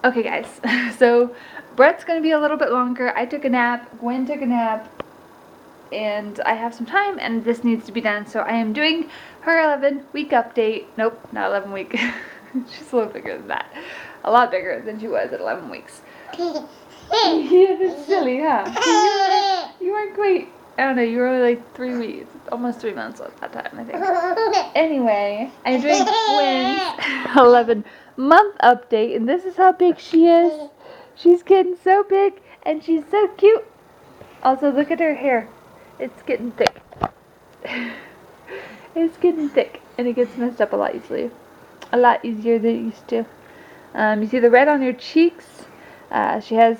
Okay guys, so Brett's gonna be a little bit longer. I took a nap, Gwen took a nap, and I have some time and this needs to be done. So I am doing her 11-week update. Nope, not 11 week. She's a little bigger than that. A lot bigger than she was at 11 weeks. Yeah, that's silly, huh? You weren't quite, I don't know, you were only like 3 weeks, almost 3 months at that time, I think. Anyway, I'm doing Gwen's 11-month update, and this is how big she is. She's getting so big, and she's so cute. Also, look at her hair. It's getting thick. It's getting thick, and it gets messed up a lot easily. A lot easier than it used to. You see the red on her cheeks. She has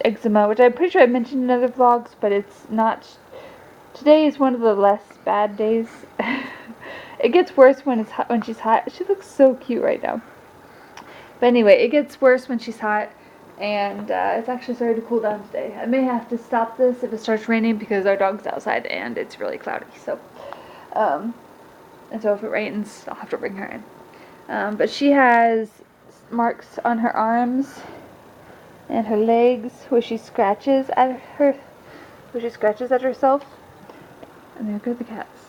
eczema, which I'm pretty sure I mentioned in other vlogs, but it's not. Today is one of the less bad days. It gets worse when it's hot, when she's hot. She looks so cute right now. But anyway, it gets worse when she's hot, and it's actually started to cool down today. I may have to stop this if it starts raining because our dog's outside and it's really cloudy. So, and so if it rains, I'll have to bring her in. But she has marks on her arms and her legs where she scratches at herself. And there go the cats.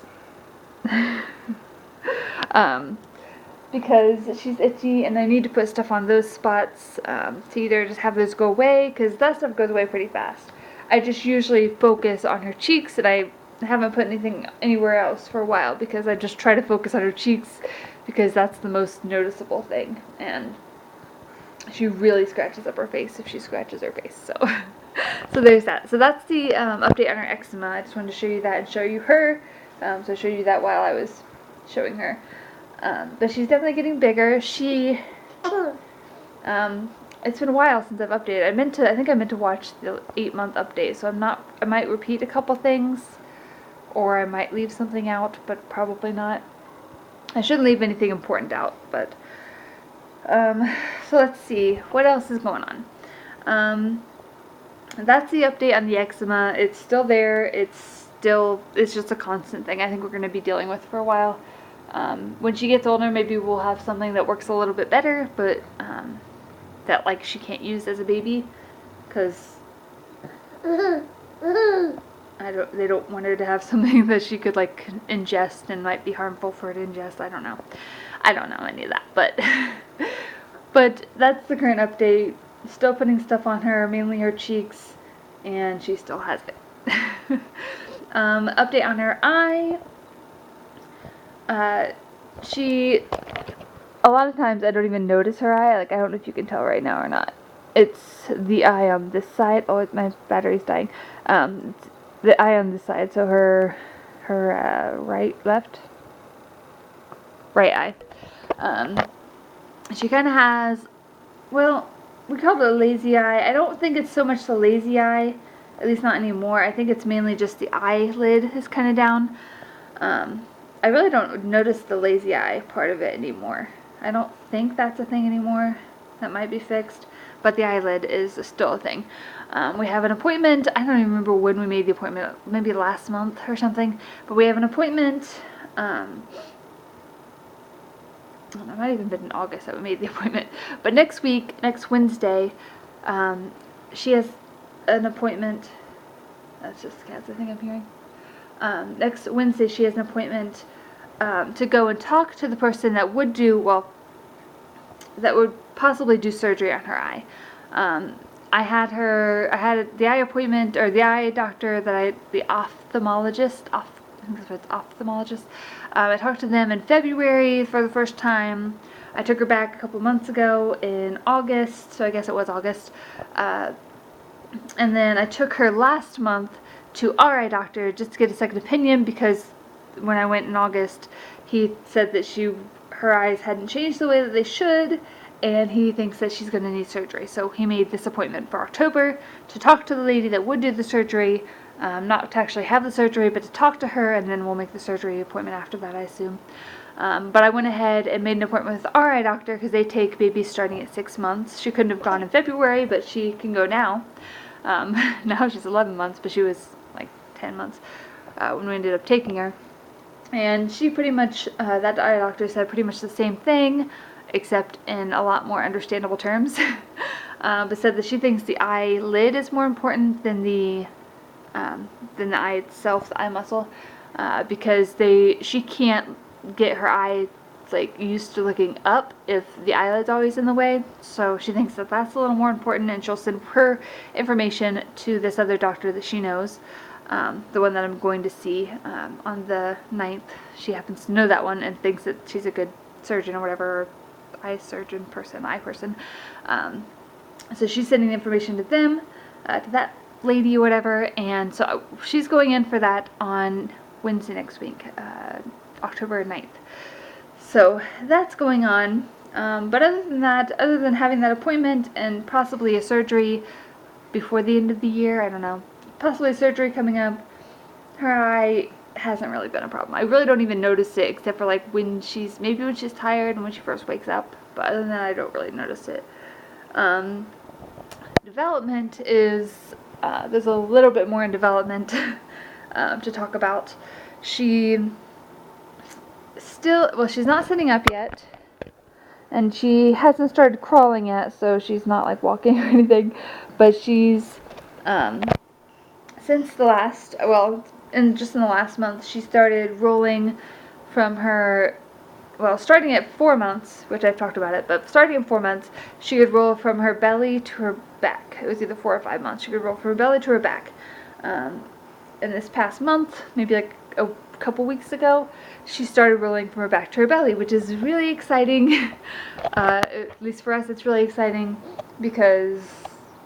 Because she's itchy and I need to put stuff on those spots to either just have those go away, because that stuff goes away pretty fast. I just usually focus on her cheeks, and I haven't put anything anywhere else for a while because I just try to focus on her cheeks because that's the most noticeable thing. And she really scratches up her face if she scratches her face. So, so there's that. So that's the update on her eczema. I just wanted to show you that and show you her. So I showed you that while I was showing her. But she's definitely getting bigger. It's been a while since I've updated. I think I meant to watch the 8-month update. So I might repeat a couple things, or I might leave something out, but probably not. I shouldn't leave anything important out, but so let's see what else is going on. That's the update on the eczema. It's still there. It's just a constant thing I think we're going to be dealing with for a while. When she gets older, maybe we'll have something that works a little bit better, but that like she can't use as a baby because they don't want her to have something that she could like ingest and might be harmful for her to ingest. I don't know any of that, but that's the current update. Still putting stuff on her, mainly her cheeks, and she still has it. Update on her eye. A lot of times I don't even notice her eye. Like, I don't know if you can tell right now or not. It's the eye on this side. Oh, my battery's dying. It's the eye on this side. So her right eye. She kind of has, well, we call it a lazy eye. I don't think it's so much the lazy eye, at least not anymore. I think it's mainly just the eyelid is kind of down. I really don't notice the lazy eye part of it anymore. I don't think that's a thing anymore. That might be fixed, but the eyelid is still a thing. We have an appointment. I don't even remember when we made the appointment, maybe last month or something, but we have an appointment. It might even been in August that we made the appointment. But next week, next Wednesday, she has an appointment. That's just cats, I think I'm hearing. Next Wednesday, she has an appointment to go and talk to the person that would possibly do surgery on her eye. I had the eye appointment, or the eye doctor the ophthalmologist. I think that's what it's, ophthalmologist. I talked to them in February for the first time. I took her back a couple months ago in August, so I guess it was August. And then I took her last month to our eye doctor just to get a second opinion, because when I went in August, he said that her eyes hadn't changed the way that they should, and he thinks that she's going to need surgery. So he made this appointment for October to talk to the lady that would do the surgery. Not to actually have the surgery, but to talk to her, and then we'll make the surgery appointment after that, I assume. But I went ahead and made an appointment with our eye doctor because they take babies starting at 6 months. She couldn't have gone in February, but she can go now. Now she's 11 months, but she was like 10 months when we ended up taking her. And she pretty much, that eye doctor said pretty much the same thing. except in a lot more understandable terms. But said that she thinks the eyelid is more important than the eye itself, the eye muscle, because she can't get her eye like used to looking up if the eyelid's always in the way. So she thinks that that's a little more important, and she'll send her information to this other doctor that she knows, the one that I'm going to see on the 9th. She happens to know that one and thinks that she's a good surgeon or whatever, eye surgeon person, eye person. So she's sending the information to them, to that lady or whatever, and so she's going in for that on Wednesday next week, October 9th. So that's going on, but other than that, other than having that appointment and possibly a surgery before the end of the year, I don't know, possibly a surgery coming up, her eye hasn't really been a problem. I really don't even notice it except for like when she's tired and when she first wakes up, but other than that I don't really notice it. Development is, there's a little bit more in development to talk about. She's not sitting up yet, and she hasn't started crawling yet, so she's not like walking or anything, but she's, since the last, in the last month, she started rolling from her, starting at 4 months, which I've talked about it, but starting at 4 months, she could roll from her belly to her back. It was either 4 or 5 months. She could roll from her belly to her back. In this past month, maybe like a couple weeks ago, she started rolling from her back to her belly, which is really exciting. At least for us, it's really exciting because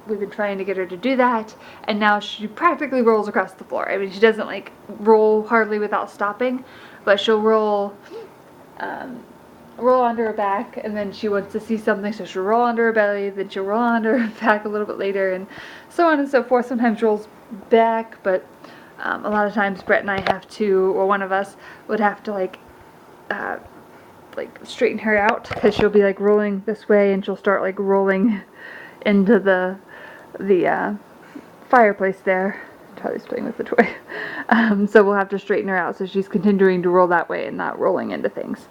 we've been trying to get her to do that, and now she practically rolls across the floor. I mean, she doesn't like roll hardly without stopping, but she'll roll onto her back, and then she wants to see something, so she'll roll onto her belly, then she'll roll onto her back a little bit later, and so on and so forth. Sometimes rolls back, but a lot of times Brett and I have to, or one of us would have to like straighten her out, because she'll be like rolling this way and she'll start like rolling into the fireplace there. Charlie's playing with the toy. So we'll have to straighten her out so she's continuing to roll that way and not rolling into things.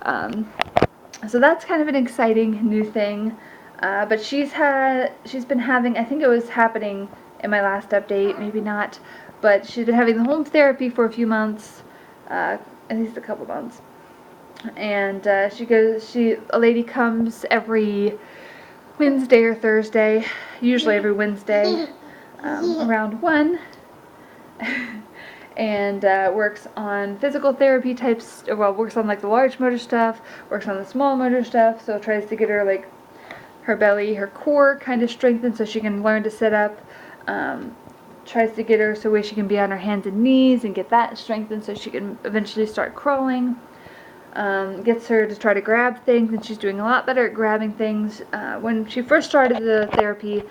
So that's kind of an exciting new thing. But she's been having, I think it was happening in my last update, maybe not, but she's been having the home therapy for a few months, at least a couple months. And a lady comes every Wednesday or Thursday, usually every Wednesday, around 1, and works on physical therapy types, works on like the large motor stuff, works on the small motor stuff, so tries to get her like her belly, her core kind of strengthened so she can learn to sit up, tries to get her so she can be on her hands and knees and get that strengthened so she can eventually start crawling. Gets her to try to grab things, and she's doing a lot better at grabbing things. When she first started the therapy,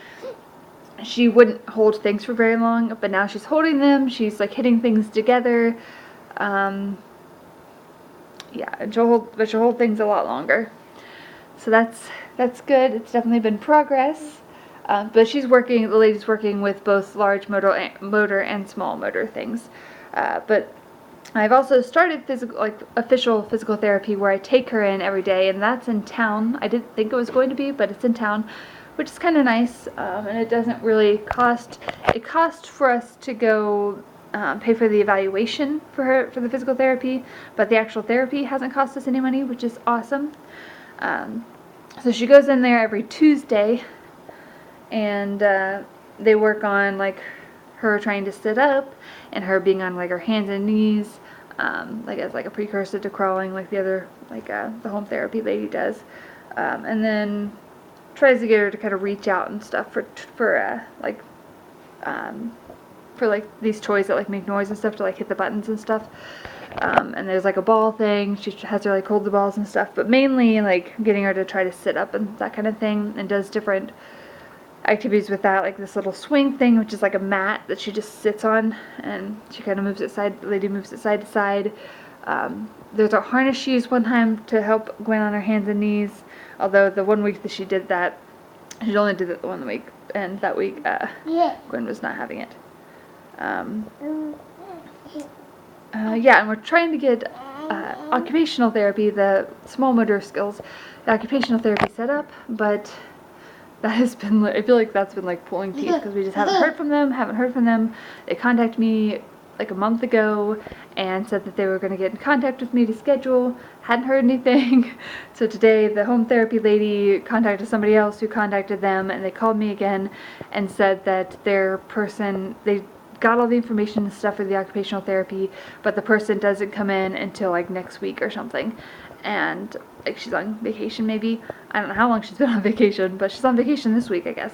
she wouldn't hold things for very long, but now she's holding them. She's like hitting things together. And she'll hold things a lot longer. So that's good. It's definitely been progress. But the lady's working with both large motor and small motor things. But I've also started official physical therapy where I take her in every day, and that's in town. I didn't think it was going to be, but it's in town, which is kind of nice, and it doesn't really cost. It costs for us to go pay for the evaluation for the physical therapy, but the actual therapy hasn't cost us any money, which is awesome. So she goes in there every Tuesday, and they work on like her trying to sit up and her being on like her hands and knees, like as like a precursor to crawling, like the other the home therapy lady does, and then tries to get her to kind of reach out and stuff for these toys that like make noise and stuff to like hit the buttons and stuff. And there's like a ball thing. She has her like hold the balls and stuff, but mainly like getting her to try to sit up and that kind of thing, and does different activities with that, like this little swing thing, which is like a mat that she just sits on, and she kind of moves it the lady moves it side to side. There's a harness she used one time to help Gwen on her hands and knees, although the 1 week that she did that, she only did it the 1 week, and that week Gwen was not having it. And we're trying to get occupational therapy, the small motor skills, the occupational therapy set up, but that has been, I feel like that's been like pulling teeth because we just haven't heard from them. They contacted me like a month ago and said that they were going to get in contact with me to schedule. Hadn't heard anything. So today the home therapy lady contacted somebody else who contacted them, and they called me again and said that their person, they got all the information and stuff for the occupational therapy, but the person doesn't come in until like next week or something. And like she's on vacation maybe. I don't know how long she's been on vacation, but she's on vacation this week, I guess.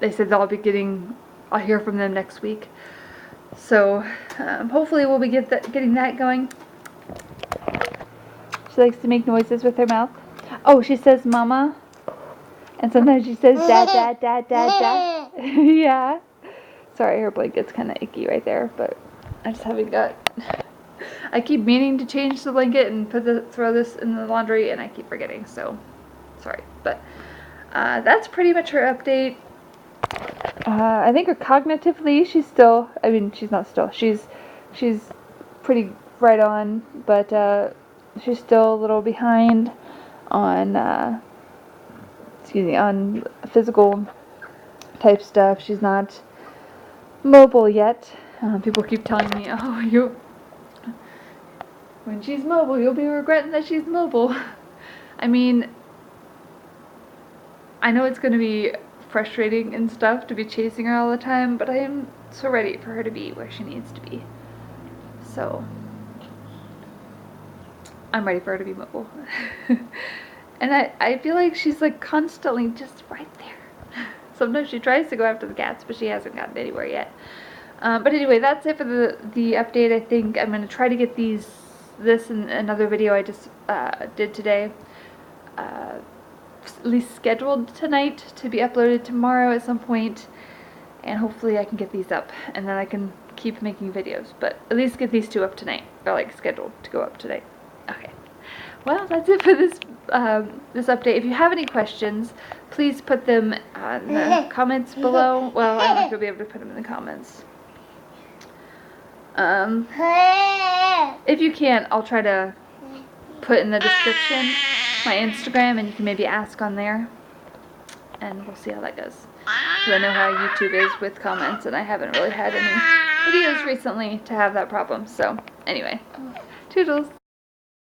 They said I'll hear from them next week. So hopefully we'll be getting that going. She likes to make noises with her mouth. Oh, she says mama. And sometimes she says dad, dad, dad, dad, dad. Yeah. Sorry, her blanket's kind of icky right there, but I just haven't got... I keep meaning to change the blanket and throw this in the laundry, and I keep forgetting, so sorry. But that's pretty much her update. I think her cognitively, she's pretty right on, but she's still a little behind on on physical type stuff. She's not mobile yet. People keep telling me, oh, when she's mobile, you'll be regretting that she's mobile. I mean, I know it's going to be frustrating and stuff to be chasing her all the time, but I am so ready for her to be where she needs to be. So, I'm ready for her to be mobile. And I feel like she's like constantly just right there. Sometimes she tries to go after the cats, but she hasn't gotten anywhere yet. But anyway, that's it for the update. I think I'm going to try to get this and another video I just did today at least scheduled tonight to be uploaded tomorrow at some point, and hopefully I can get these up, and then I can keep making videos, but at least get these two up tonight, or like scheduled to go up tonight. Okay, well, that's it for this this update. If you have any questions, please put them in the comments below. Well, I don't know if you'll be able to put them in the comments. If you can't, I'll try to put in the description my Instagram, and you can maybe ask on there, and we'll see how that goes. Because I know how YouTube is with comments, and I haven't really had any videos recently to have that problem. So anyway, toodles.